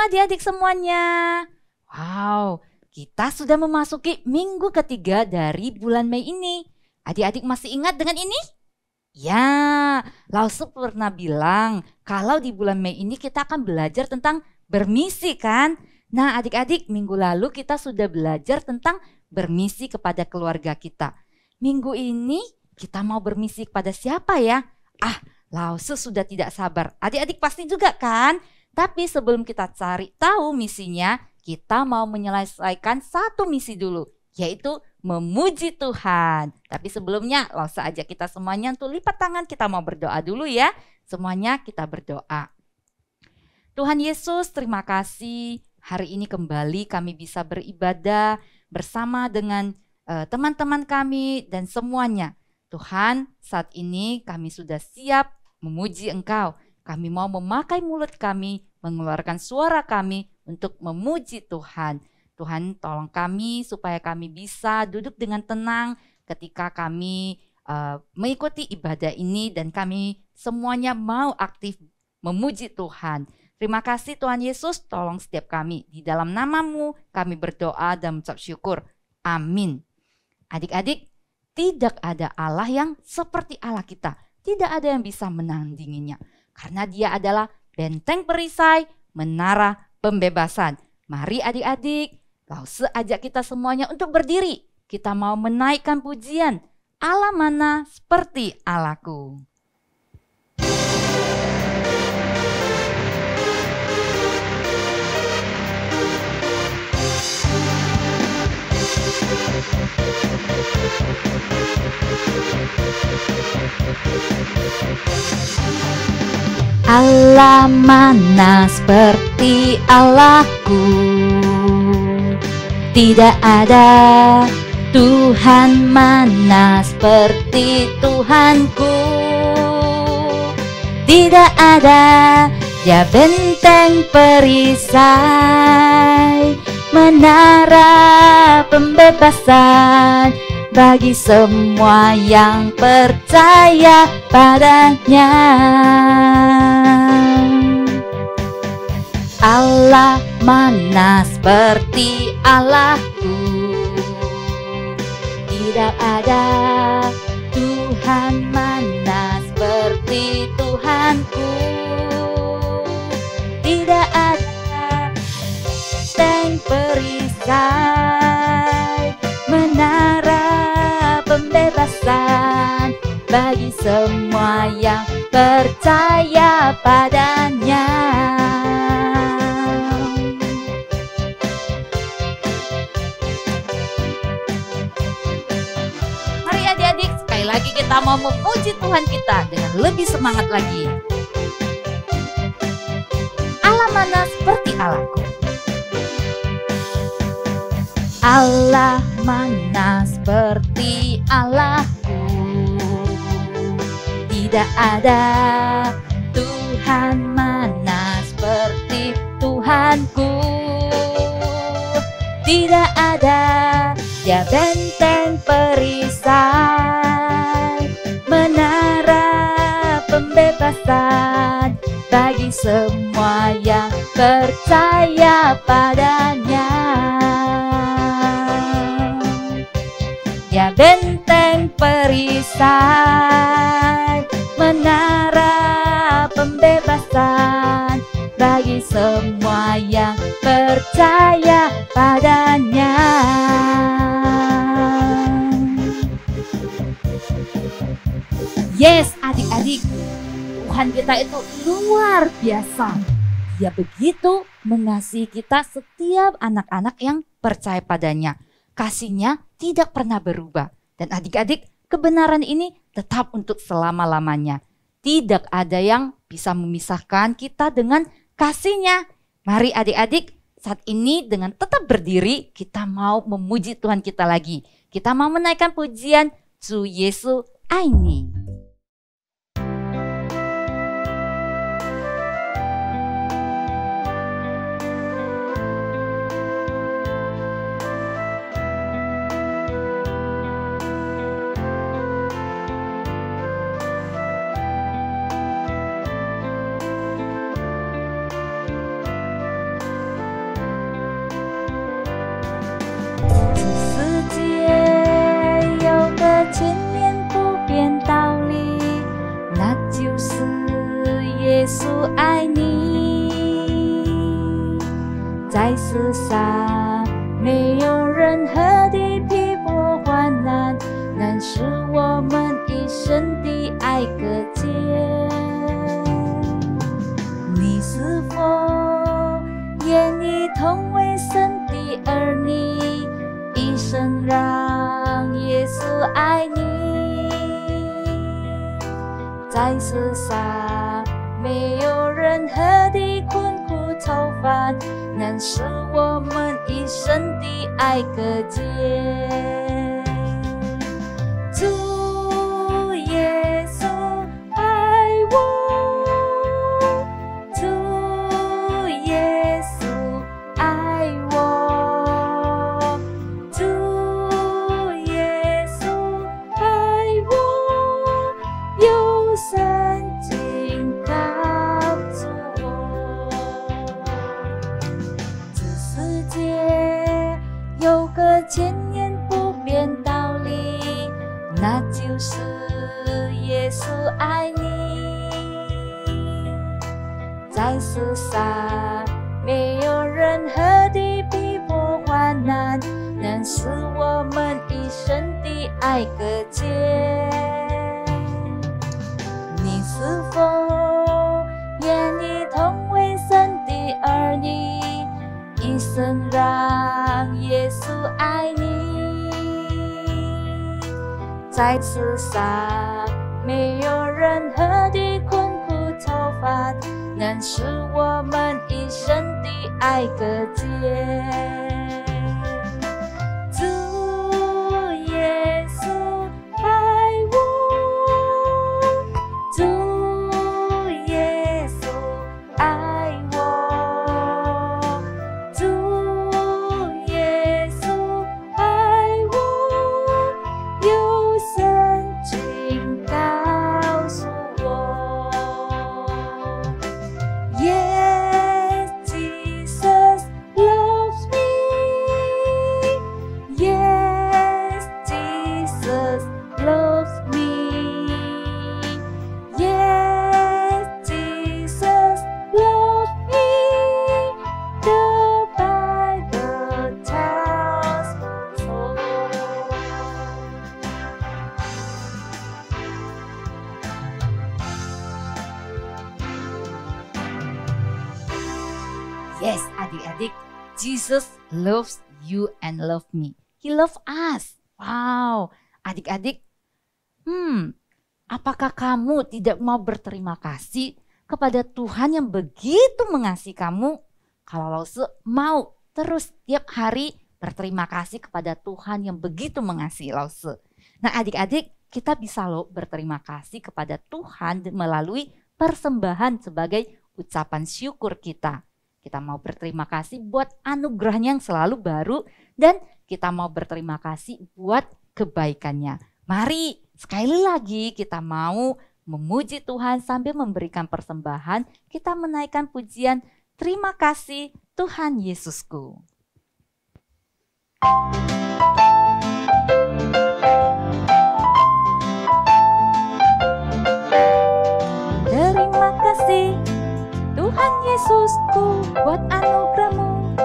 adik-adik semuanya. Wow, kita sudah memasuki minggu ketiga dari bulan Mei ini. Adik-adik masih ingat dengan ini? Ya, Lause pernah bilang kalau di bulan Mei ini kita akan belajar tentang bermisi kan? Nah adik-adik, minggu lalu kita sudah belajar tentang bermisi kepada keluarga kita. Minggu ini kita mau bermisi kepada siapa ya? Lause sudah tidak sabar. Adik-adik pasti juga kan? Tapi sebelum kita cari tahu misinya, kita mau menyelesaikan satu misi dulu, yaitu memuji Tuhan. Tapi sebelumnya Lause ajak kita semuanya untuk lipat tangan, kita mau berdoa dulu ya. Semuanya kita berdoa. Tuhan Yesus, terima kasih hari ini kembali kami bisa beribadah bersama dengan teman-teman kami dan semuanya. Tuhan, saat ini kami sudah siap memuji Engkau. Kami mau memakai mulut kami, mengeluarkan suara kami untuk memuji Tuhan. Tuhan, tolong kami supaya kami bisa duduk dengan tenang ketika kami mengikuti ibadah ini dan kami semuanya mau aktif memuji Tuhan. Terima kasih Tuhan Yesus, tolong setiap kami. Di dalam nama-Mu kami berdoa dan mengucap syukur. Amin. Adik-adik, tidak ada Allah yang seperti Allah kita. Tidak ada yang bisa menandinginya. Karena Dia adalah benteng perisai, menara pembebasan. Mari adik-adik, Lause ajak kita semuanya untuk berdiri. Kita mau menaikkan pujian. Allah mana seperti Allahku. Allah mana seperti Allahku, tidak ada Tuhan mana seperti Tuhanku. Tidak ada Dia benteng perisai, menara pembebasan bagi semua yang percaya padanya. Allah mana seperti Allahku, tidak ada Tuhan mana seperti Tuhanku. Tidak ada benteng perisai, menara pembebasan bagi semua yang percaya padanya. Mari adik-adik, sekali lagi kita mau memuji Tuhan kita dengan lebih semangat lagi. Allah mana seperti Allahku. Allah mana seperti Allahku, tidak ada Tuhan mana seperti Tuhanku. Tidak ada Dia benteng perisai, menara pembebasan bagi semua yang percaya padanya. Dia benteng perisai, menara pembebasan bagi semua yang percaya padanya. Yes, adik-adik, Tuhan kita itu luar biasa. Dia begitu mengasihi kita, setiap anak-anak yang percaya padanya. Kasih-Nya tidak pernah berubah. Dan adik-adik, kebenaran ini tetap untuk selama-lamanya. Tidak ada yang bisa memisahkan kita dengan kasih-Nya. Mari adik-adik, saat ini dengan tetap berdiri, kita mau memuji Tuhan kita lagi. Kita mau menaikkan pujian Su Yesu Aini. 世上没有任何的逼迫患难能使我们一生的爱搁浅。你是否愿意同为神的儿女，一生让耶稣爱你？在世上没有任何的困苦愁烦能使我们一生的爱搁浅。主耶稣爱我，主耶稣爱我，主耶稣爱我，有圣经告诉我，这世界有个千年不变道理，那就是耶稣爱你。在世上没有任何的逼迫患难能使我们一生的爱搁浅。你是否愿意同为神的儿女，一生让耶稣爱你？在世上没有任何的困苦愁烦能使我们一生的爱搁浅。主耶稣爱我，主耶稣爱我，主耶稣爱我，有圣经告诉我。Yes, Jesus loves me. Yes, Jesus loves me. Yes, Jesus loves me. The Bible tells so. Yes, adik-adik, Jesus loves you and love me. He loves us. Wow, adik-adik, apakah kamu tidak mau berterima kasih kepada Tuhan yang begitu mengasihi kamu? Kalau Lause mau terus tiap hari berterima kasih kepada Tuhan yang begitu mengasihi Lause. Nah adik-adik, kita bisa loh berterima kasih kepada Tuhan melalui persembahan sebagai ucapan syukur kita. Kita mau berterima kasih buat anugerahnya yang selalu baru dan kita mau berterima kasih buat kebaikannya. Mari sekali lagi kita mau memuji Tuhan sambil memberikan persembahan. Kita menaikkan pujian, terima kasih Tuhan Yesusku. Terima kasih Tuhan Yesusku buat anugerah-Mu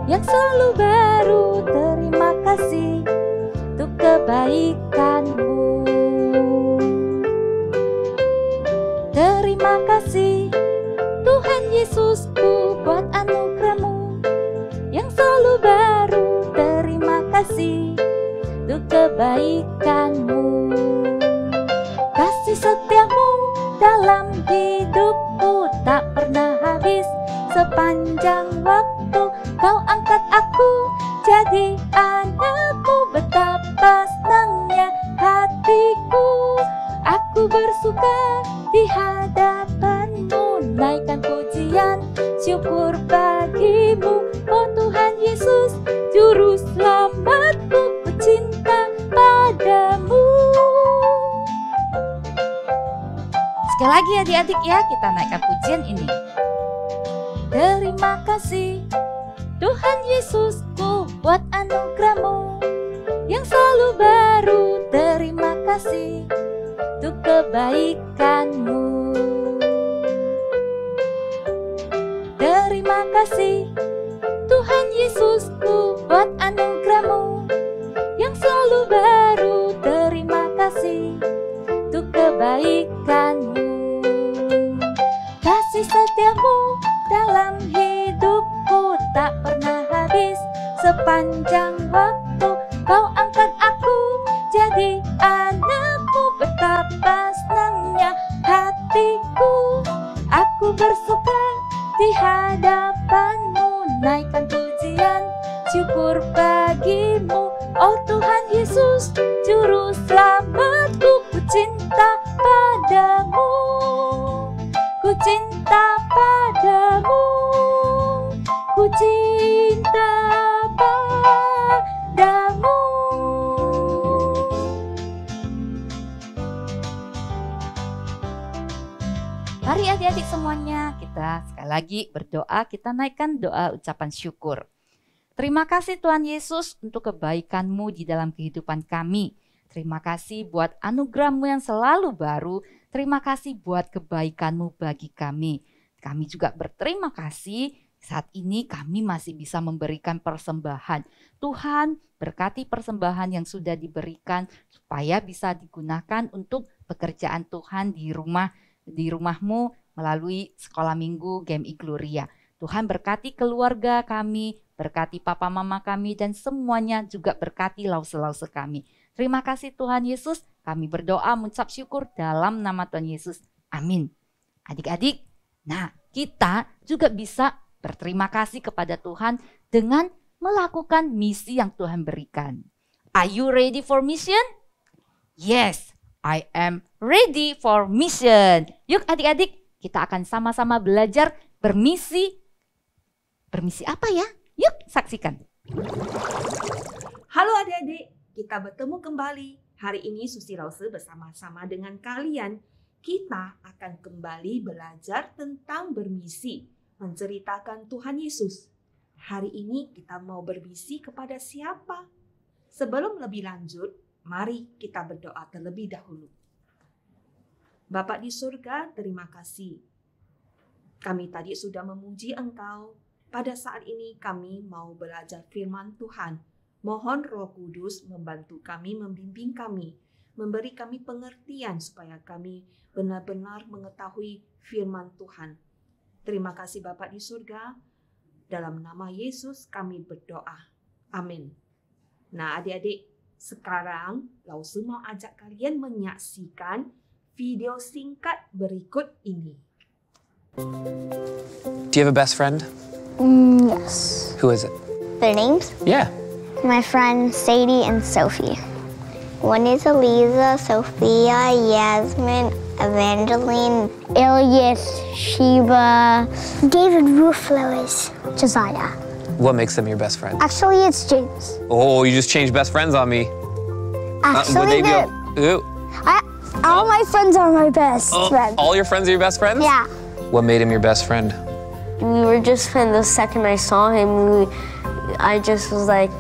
yang selalu baru. Terima kasih untuk kebaikan-Mu. Terima kasih Tuhan Yesusku buat anugerah-Mu yang selalu baru. Terima kasih untuk kebaikan-Mu. Kasih setia-Mu dalam hidupku tak pernah habis. Sepanjang waktu Kau angkat aku jadi anak-Mu. Betapa senangnya hatiku, aku bersuka di hadapan-Mu. Naikkan pujian syukur bagi-Mu, oh Tuhan Yesus Juru Selamatku. Ku cinta padamu. Sekali lagi adik-adik ya, kita naikkan pujian ini. Terima kasih Tuhan Yesusku buat anugerah-Mu yang selalu baru. Terima kasih untuk kebaikan-Mu. Terima kasih Tuhan Yesusku, buat anugerahmu yang selalu baru. Terima kasih untuk kebaikanmu. Kasih setiamu dalam hidupku tak pernah habis. Sepanjang waktu kau angkat aku jadi anakmu. Betapa senangnya hatiku, aku bersuka di hadapanmu. Naikkan pujian syukur bagimu, oh Tuhan Yesus juru selamatku. Ku cinta padamu, ku cinta padamu, ku cinta padamu. Mari adik-adik semuanya, kita sekali lagi berdoa, kita naikkan doa ucapan syukur. Terima kasih Tuhan Yesus untuk kebaikan-Mu di dalam kehidupan kami. Terima kasih buat anugerah-Mu yang selalu baru. Terima kasih buat kebaikan-Mu bagi kami. Kami juga berterima kasih saat ini kami masih bisa memberikan persembahan. Tuhan berkati persembahan yang sudah diberikan supaya bisa digunakan untuk pekerjaan Tuhan di rumahmu melalui sekolah minggu GMI Gloria. Tuhan berkati keluarga kami, berkati papa mama kami, dan semuanya juga berkati lause-lause kami. Terima kasih Tuhan Yesus, kami berdoa mengucap syukur dalam nama Tuhan Yesus. Amin. Adik-adik, nah kita juga bisa berterima kasih kepada Tuhan dengan melakukan misi yang Tuhan berikan. Are you ready for mission? Yes, I am ready for mission. Yuk adik-adik, kita akan sama-sama belajar bermisi. Bermisi apa ya? Yuk saksikan. Halo adik-adik, kita bertemu kembali. Hari ini Susi Lause bersama-sama dengan kalian. Kita akan kembali belajar tentang bermisi, menceritakan Tuhan Yesus. Hari ini kita mau bermisi kepada siapa? Sebelum lebih lanjut, mari kita berdoa terlebih dahulu. Bapa di surga, terima kasih. Kami tadi sudah memuji Engkau. Pada saat ini kami mau belajar firman Tuhan. Mohon Roh Kudus membantu kami, membimbing kami, memberi kami pengertian supaya kami benar-benar mengetahui firman Tuhan. Terima kasih Bapa di surga. Dalam nama Yesus kami berdoa. Amin. Nah adik-adik, sekarang Lause mau ajak kalian menyaksikan video singkat berikut ini. Do you have a best friend? Yes. Who is it? Their names? Yeah. My friends Sadie and Sophie. One is Eliza, Sophia, Yasmin, Evangeline, Elias, Sheba, David Ruflois, Josiah. What makes them your best friend? Actually, it's James. Oh, you just changed best friends on me. Would they Actually, be all my friends are my best friends. all your friends are your best friends? Yeah. What made him your best friend? We were just friends. The second I saw him, I just was like,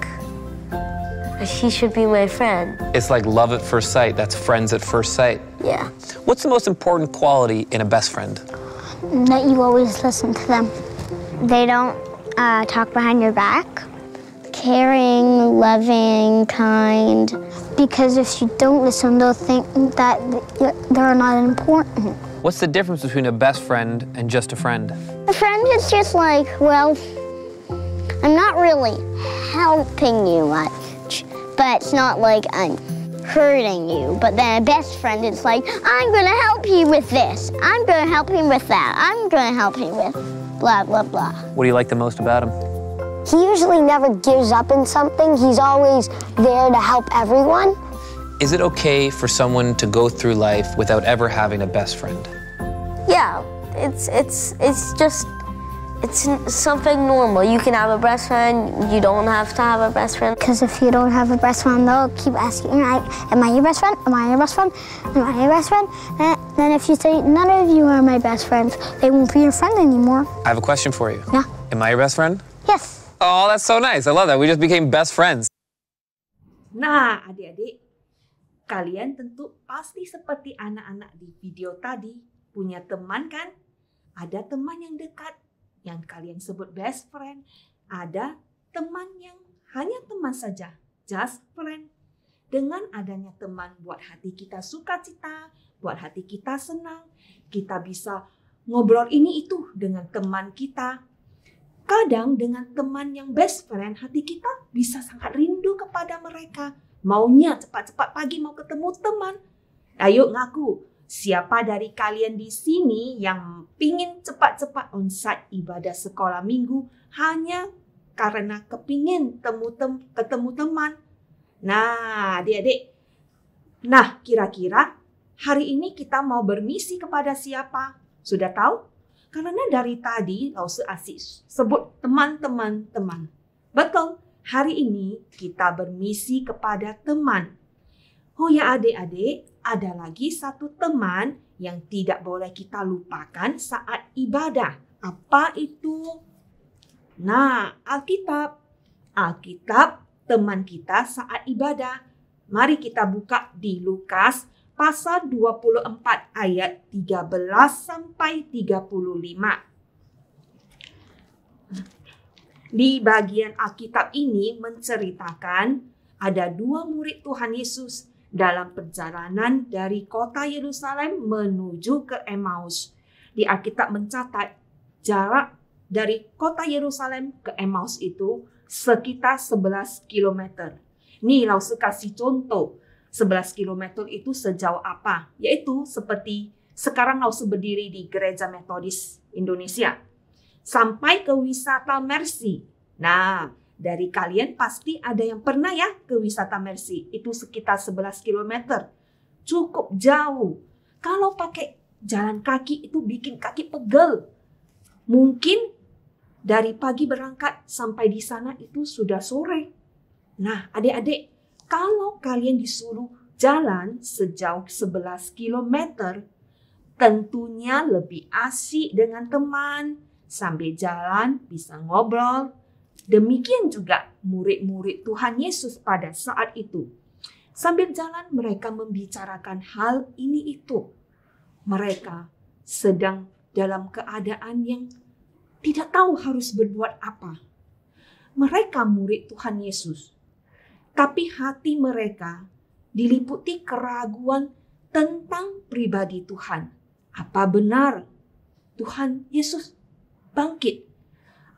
he should be my friend. It's like love at first sight. That's friends at first sight. Yeah. What's the most important quality in a best friend? That you always listen to them. They don't talk behind your back. Caring, loving, kind. Because if you don't listen, they'll think that they're not important. What's the difference between a best friend and just a friend? A friend is just like, well, I'm not really helping you much, but it's not like I'm hurting you. But then a best friend is like, I'm gonna help you with this. I'm gonna help you with that. I'm gonna help you with blah, blah, blah. What do you like the most about him? He usually never gives up in something. He's always there to help everyone. Is it okay for someone to go through life without ever having a best friend? Yeah, it's something normal. You can have a best friend. You don't have to have a best friend. Because if you don't have a best friend, they'll keep asking, am I your best friend? Am I your best friend? Am I your best friend? And then if you say, none of you are my best friends, they won't be your friend anymore. I have a question for you. Yeah. Am I your best friend? Yes. Oh, that's so nice. I love that. We just became best friends. Nah adik-adik, kalian tentu pasti seperti anak-anak di video tadi punya teman kan? Ada teman yang dekat yang kalian sebut best friend. Ada teman yang hanya teman saja, just friend. Dengan adanya teman buat hati kita sukacita, buat hati kita senang, kita bisa ngobrol ini itu dengan teman kita. Kadang dengan teman yang best friend, hati kita bisa sangat rindu kepada mereka. Maunya cepat-cepat pagi mau ketemu teman. Ayo ngaku, siapa dari kalian di sini yang pingin cepat-cepat onsite ibadah sekolah minggu hanya karena kepingin ketemu teman? Nah, adik-adik. Nah, kira-kira hari ini kita mau bermisi kepada siapa? Sudah tahu? Karena dari tadi Lause asik sebut teman-teman. Betul, hari ini kita bermisi kepada teman. Oh ya adik-adik, ada lagi satu teman yang tidak boleh kita lupakan saat ibadah. Apa itu? Nah, Alkitab. Teman kita saat ibadah. Mari kita buka di Lukas pasal 24 ayat 13 sampai 35. Di bagian Alkitab ini menceritakan ada 2 murid Tuhan Yesus dalam perjalanan dari kota Yerusalem menuju ke Emmaus. Di Alkitab mencatat jarak dari kota Yerusalem ke Emmaus itu sekitar 11 km. Nih Lause kasih contoh. 11 km itu sejauh apa? Yaitu seperti sekarang Lause berdiri di Gereja Metodis Indonesia. Sampai ke wisata Mercy. Nah, dari kalian pasti ada yang pernah ya ke wisata Mercy. Itu sekitar 11 km. Cukup jauh. Kalau pakai jalan kaki itu bikin kaki pegel. Mungkin dari pagi berangkat sampai di sana itu sudah sore. Nah, adik-adik, kalau kalian disuruh jalan sejauh 11 km, tentunya lebih asik dengan teman. Sambil jalan bisa ngobrol. Demikian juga murid-murid Tuhan Yesus pada saat itu. Sambil jalan mereka membicarakan hal ini itu. Mereka sedang dalam keadaan yang tidak tahu harus berbuat apa. Mereka murid Tuhan Yesus. Tapi hati mereka diliputi keraguan tentang pribadi Tuhan. Apa benar Tuhan Yesus bangkit?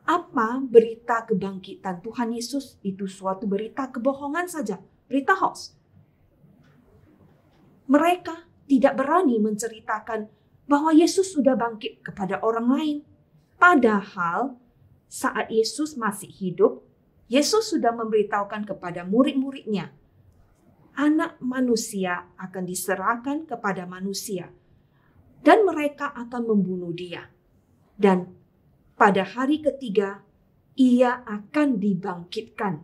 Apa berita kebangkitan Tuhan Yesus itu suatu berita kebohongan saja, berita hoax? Mereka tidak berani menceritakan bahwa Yesus sudah bangkit kepada orang lain. Padahal saat Yesus masih hidup, Yesus sudah memberitahukan kepada murid-muridnya, Anak manusia akan diserahkan kepada manusia dan mereka akan membunuh dia. Dan pada hari ketiga, ia akan dibangkitkan.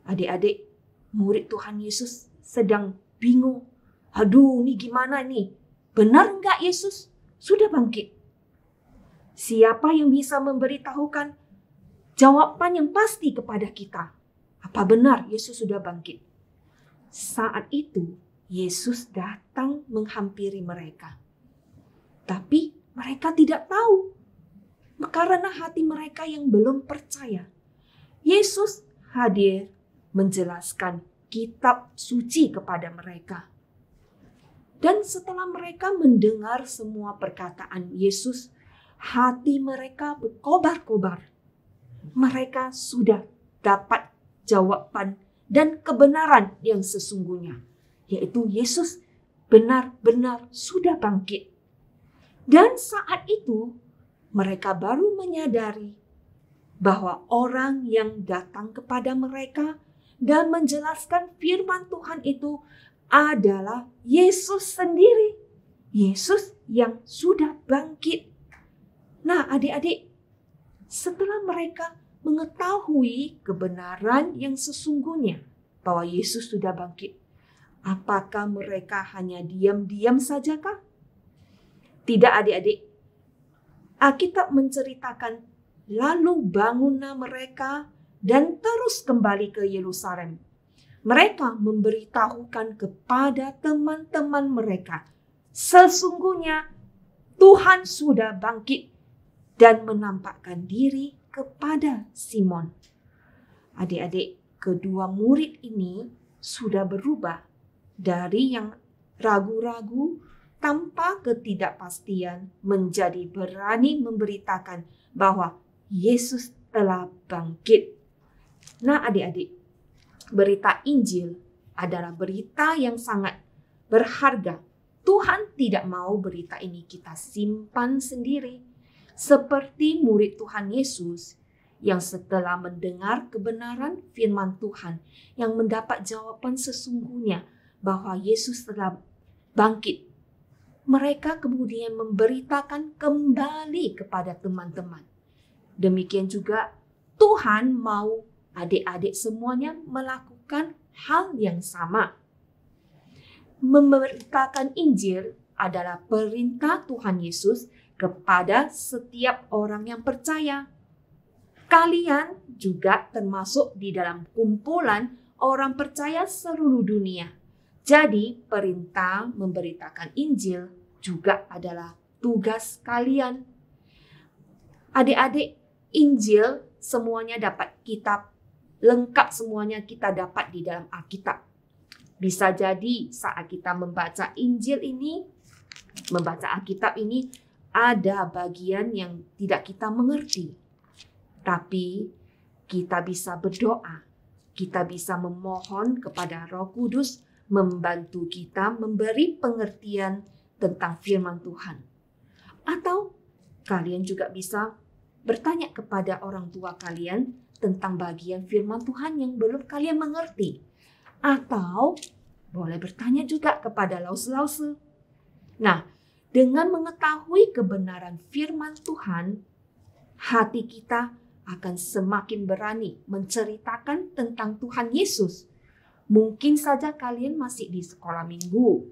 Adik-adik, murid Tuhan Yesus sedang bingung. Aduh, ini gimana nih? Benar enggak Yesus sudah bangkit? Siapa yang bisa memberitahukan jawaban yang pasti kepada kita? Apa benar Yesus sudah bangkit? Saat itu, Yesus datang menghampiri mereka. Tapi mereka tidak tahu. Karena hati mereka yang belum percaya. Yesus hadir menjelaskan kitab suci kepada mereka. Dan setelah mereka mendengar semua perkataan Yesus, hati mereka berkobar-kobar. Mereka sudah dapat jawaban dan kebenaran yang sesungguhnya, yaitu Yesus benar-benar sudah bangkit. Dan saat itu mereka baru menyadari bahwa orang yang datang kepada mereka dan menjelaskan firman Tuhan itu adalah Yesus sendiri. Yesus yang sudah bangkit. Nah, adik-adik, setelah mereka mengetahui kebenaran yang sesungguhnya bahwa Yesus sudah bangkit, apakah mereka hanya diam-diam sajakah? Tidak, adik-adik. Alkitab menceritakan lalu bangunlah mereka dan terus kembali ke Yerusalem. Mereka memberitahukan kepada teman-teman mereka, sesungguhnya Tuhan sudah bangkit dan menampakkan diri kepada Simon. Adik-adik, kedua murid ini sudah berubah dari yang ragu-ragu tanpa ketidakpastian menjadi berani memberitakan bahwa Yesus telah bangkit. Nah, adik-adik, berita Injil adalah berita yang sangat berharga. Tuhan tidak mau berita ini kita simpan sendiri. Seperti murid Tuhan Yesus yang setelah mendengar kebenaran firman Tuhan, yang mendapat jawaban sesungguhnya bahwa Yesus telah bangkit, mereka kemudian memberitakan kembali kepada teman-teman. Demikian juga Tuhan mau adik-adik semuanya melakukan hal yang sama. Memberitakan Injil adalah perintah Tuhan Yesus kepada setiap orang yang percaya. Kalian juga termasuk di dalam kumpulan orang percaya seluruh dunia. Jadi perintah memberitakan Injil juga adalah tugas kalian. Adik-adik, Injil semuanya dapat kita lengkap, semuanya kita dapat di dalam Alkitab. Bisa jadi saat kita membaca Injil ini, membaca Alkitab ini, ada bagian yang tidak kita mengerti. Tapi kita bisa berdoa, kita bisa memohon kepada Roh Kudus membantu kita memberi pengertian tentang firman Tuhan. Atau kalian juga bisa bertanya kepada orang tua kalian tentang bagian firman Tuhan yang belum kalian mengerti. Atau boleh bertanya juga kepada lause-lause. Nah, dengan mengetahui kebenaran firman Tuhan, hati kita akan semakin berani menceritakan tentang Tuhan Yesus. Mungkin saja kalian masih di sekolah minggu,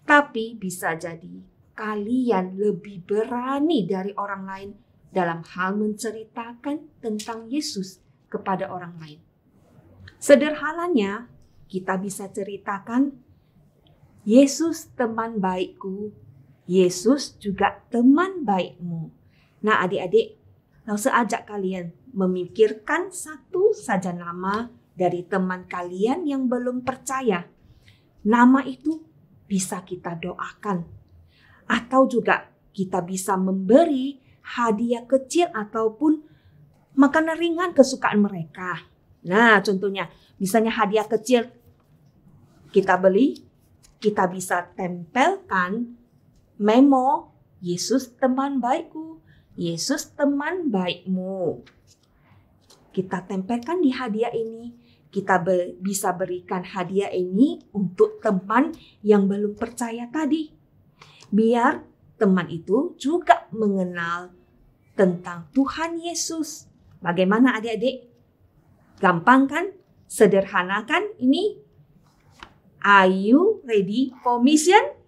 tapi bisa jadi kalian lebih berani dari orang lain dalam hal menceritakan tentang Yesus kepada orang lain. Sederhananya, kita bisa ceritakan, Yesus teman baikku, Yesus juga teman baikmu. Nah, adik-adik, Lause ajak kalian memikirkan satu saja nama dari teman kalian yang belum percaya. Nama itu bisa kita doakan. Atau juga kita bisa memberi hadiah kecil ataupun makanan ringan kesukaan mereka. Nah, contohnya, misalnya hadiah kecil kita beli, kita bisa tempelkan memo, Yesus teman baikku, Yesus teman baikmu. Kita tempelkan di hadiah ini, kita bisa berikan hadiah ini untuk teman yang belum percaya tadi. Biar teman itu juga mengenal tentang Tuhan Yesus. Bagaimana adik-adik? Gampang kan? Sederhana kan ini? Are you ready for mission?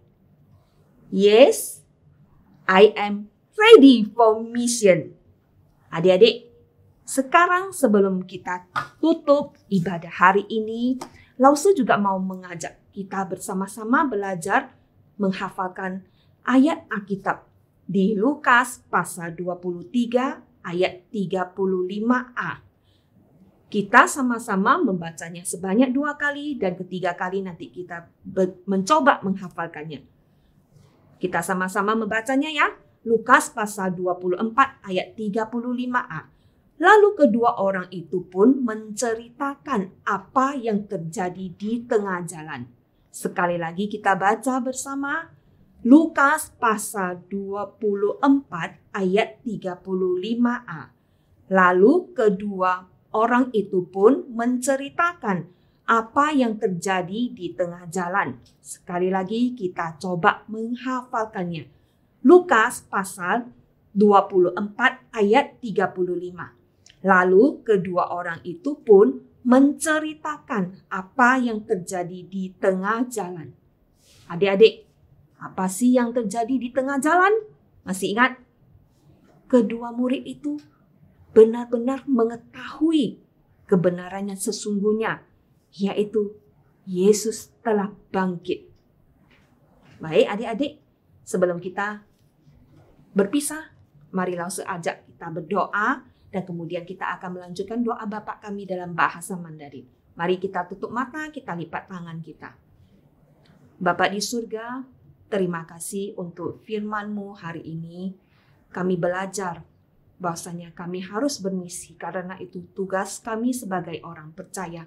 Yes, I am ready for mission. Adik-adik, sekarang sebelum kita tutup ibadah hari ini, Lause juga mau mengajak kita bersama-sama belajar menghafalkan ayat Alkitab di Lukas pasal 23 ayat 35a. Kita sama-sama membacanya sebanyak 2 kali dan ketiga kali nanti kita mencoba menghafalkannya. Kita sama-sama membacanya ya. Lukas pasal 24 ayat 35a. Lalu kedua orang itu pun menceritakan apa yang terjadi di tengah jalan. Sekali lagi kita baca bersama. Lukas pasal 24 ayat 35a. Lalu kedua orang itu pun menceritakan apa yang terjadi di tengah jalan. Sekali lagi kita coba menghafalkannya. Lukas pasal 24 ayat 35. Lalu kedua orang itu pun menceritakan apa yang terjadi di tengah jalan. Adik-adik, apa sih yang terjadi di tengah jalan? Masih ingat? Kedua murid itu benar-benar mengetahui kebenaran yang sesungguhnya, yaitu Yesus telah bangkit. Baik adik-adik, sebelum kita berpisah, mari Lause ajak kita berdoa dan kemudian kita akan melanjutkan doa Bapa kami dalam bahasa Mandarin. Mari kita tutup mata, kita lipat tangan kita. Bapa di surga, terima kasih untuk firman-Mu hari ini. Kami belajar bahwasanya kami harus bermisi, karena itu tugas kami sebagai orang percaya.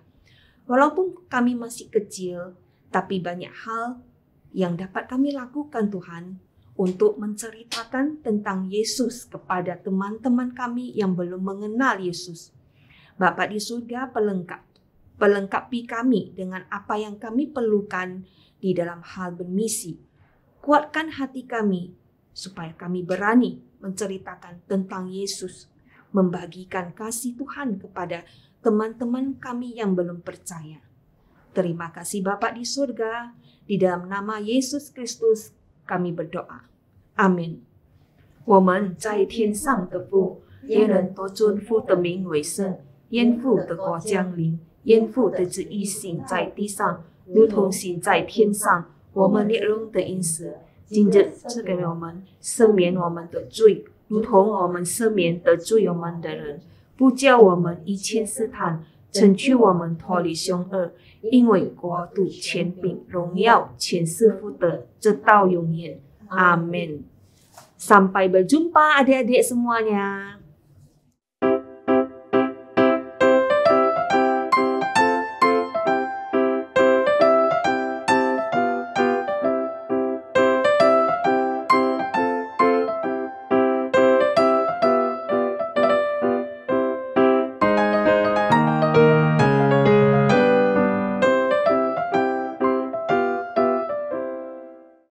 Walaupun kami masih kecil, tapi banyak hal yang dapat kami lakukan Tuhan untuk menceritakan tentang Yesus kepada teman-teman kami yang belum mengenal Yesus. Bapa di surga, pelengkapi kami dengan apa yang kami perlukan di dalam hal bermisi. Kuatkan hati kami supaya kami berani menceritakan tentang Yesus, membagikan kasih Tuhan kepada teman-teman kami yang belum percaya. Terima kasih Bapa di surga, di dalam nama Yesus Kristus kami berdoa. Amin. 我们在天上的父，愿人都尊父的名为圣，愿父的国降临，愿父的旨意行在地上，如同行在天上。我们烈日的饮食，今日赐给我们，赦免我们的罪，如同我们赦免得罪我们的人，不叫我们一切试探，拯救我们脱离凶恶，因为国度、权柄、荣耀全是父的，直到永远。Amin. Sampai berjumpa adik-adik semuanya.